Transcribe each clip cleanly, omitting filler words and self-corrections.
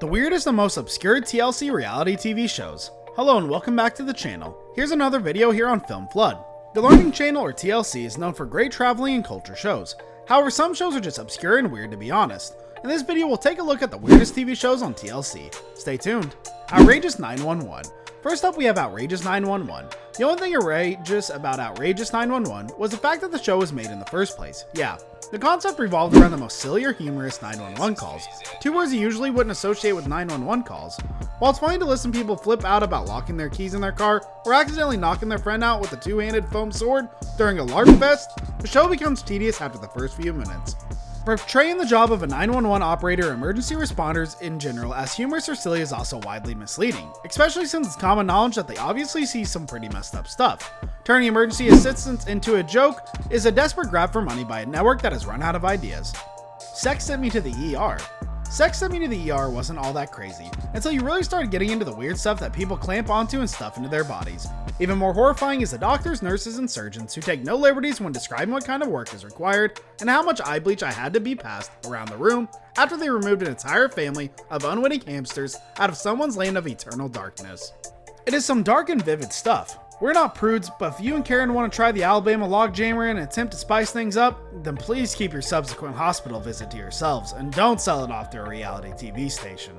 The weirdest and most obscure TLC reality TV shows. Hello and welcome back to the channel. Here's another video here on Film Flood. The Learning Channel, or TLC, is known for great traveling and culture shows. However, some shows are just obscure and weird, to be honest. In this video, we'll take a look at the weirdest TV shows on TLC. Stay tuned. Outrageous 911. First up, we have Outrageous 911. The only thing outrageous about Outrageous 911 was the fact that the show was made in the first place. Yeah, the concept revolved around the most silly or humorous 911 calls. Two words you usually wouldn't associate with 911 calls. While it's funny to listen to people flip out about locking their keys in their car or accidentally knocking their friend out with a two-handed foam sword during a LARP fest, the show becomes tedious after the first few minutes. Portraying the job of a 911 operator or emergency responders in general as humorous or silly is also widely misleading, especially since it's common knowledge that they obviously see some pretty messed up stuff. Turning emergency assistance into a joke is a desperate grab for money by a network that has run out of ideas. Sex Sent Me to the ER. Sex Sent Me to the ER wasn't all that crazy, until you really started getting into the weird stuff that people clamp onto and stuff into their bodies. Even more horrifying is the doctors, nurses, and surgeons who take no liberties when describing what kind of work is required and how much eye bleach I had to be passed around the room after they removed an entire family of unwitting hamsters out of someone's land of eternal darkness. It is some dark and vivid stuff. We're not prudes, but if you and Karen want to try the Alabama logjammer and attempt to spice things up, then please keep your subsequent hospital visit to yourselves and don't sell it off to a reality TV station.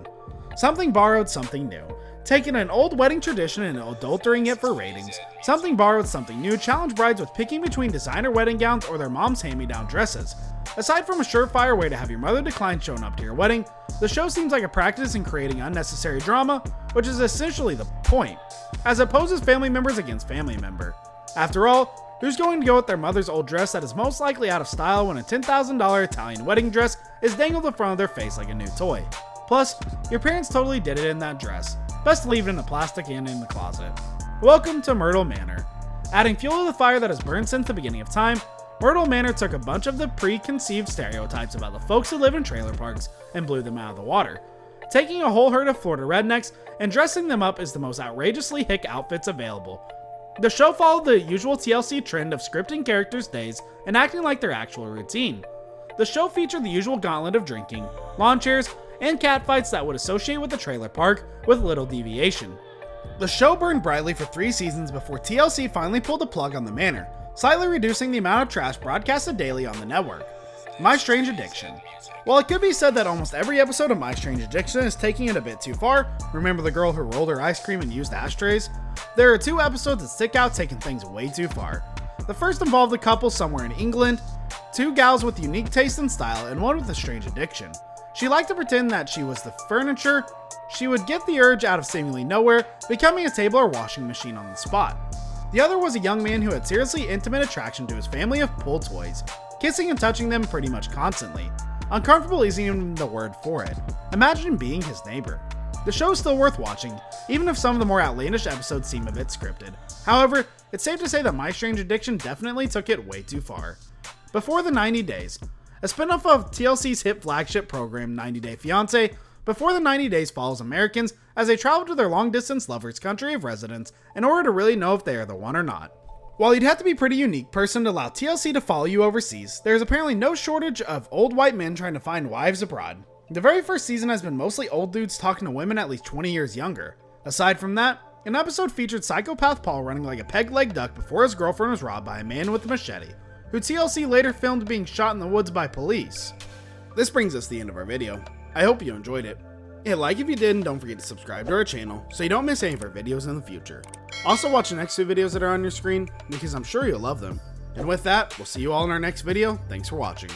Something borrowed, something new. Taking an old wedding tradition and adulterating it for ratings, Something Borrowed, Something New challenged brides with picking between designer wedding gowns or their mom's hand-me-down dresses. Aside from a surefire way to have your mother decline showing up to your wedding, the show seems like a practice in creating unnecessary drama, which is essentially the point, as it opposes family members against family member. After all, who's going to go with their mother's old dress that is most likely out of style when a $10,000 Italian wedding dress is dangled in front of their face like a new toy? Plus, your parents totally did it in that dress. Best to leave it in the plastic and in the closet. Welcome to Myrtle Manor. Adding fuel to the fire that has burned since the beginning of time, Myrtle Manor took a bunch of the preconceived stereotypes about the folks who live in trailer parks and blew them out of the water. Taking a whole herd of Florida rednecks and dressing them up as the most outrageously hick outfits available. The show followed the usual TLC trend of scripting characters' days and acting like their actual routine. The show featured the usual gauntlet of drinking, lawn chairs, and catfights that would associate with the trailer park with little deviation. The show burned brightly for 3 seasons before TLC finally pulled the plug on the manor, slightly reducing the amount of trash broadcasted daily on the network. My Strange Addiction. While it could be said that almost every episode of My Strange Addiction is taking it a bit too far, remember the girl who rolled her ice cream and used ashtrays? There are 2 episodes that stick out taking things way too far. The first involved a couple somewhere in England, 2 gals with unique taste and style, and one with a strange addiction. She liked to pretend that she was the furniture. She would get the urge out of seemingly nowhere, becoming a table or washing machine on the spot. The other was a young man who had seriously intimate attraction to his family of pool toys, kissing and touching them pretty much constantly. Uncomfortable isn't even the word for it. Imagine being his neighbor. The show is still worth watching, even if some of the more outlandish episodes seem a bit scripted. However, it's safe to say that My Strange Addiction definitely took it way too far. Before the 90 Days. A spin-off of TLC's hit flagship program 90 Day Fiancé, Before the 90 Days follows Americans as they travel to their long-distance lovers' country of residence in order to really know if they are the one or not. While you'd have to be a pretty unique person to allow TLC to follow you overseas, there is apparently no shortage of old white men trying to find wives abroad. The very first season has been mostly old dudes talking to women at least 20 years younger. Aside from that, an episode featured psychopath Paul running like a peg-leg duck before his girlfriend was robbed by a man with a machete, who TLC later filmed being shot in the woods by police. This brings us to the end of our video. I hope you enjoyed it. Hit like if you did, and don't forget to subscribe to our channel so you don't miss any of our videos in the future. Also watch the next 2 videos that are on your screen because I'm sure you'll love them. And with that, we'll see you all in our next video. Thanks for watching.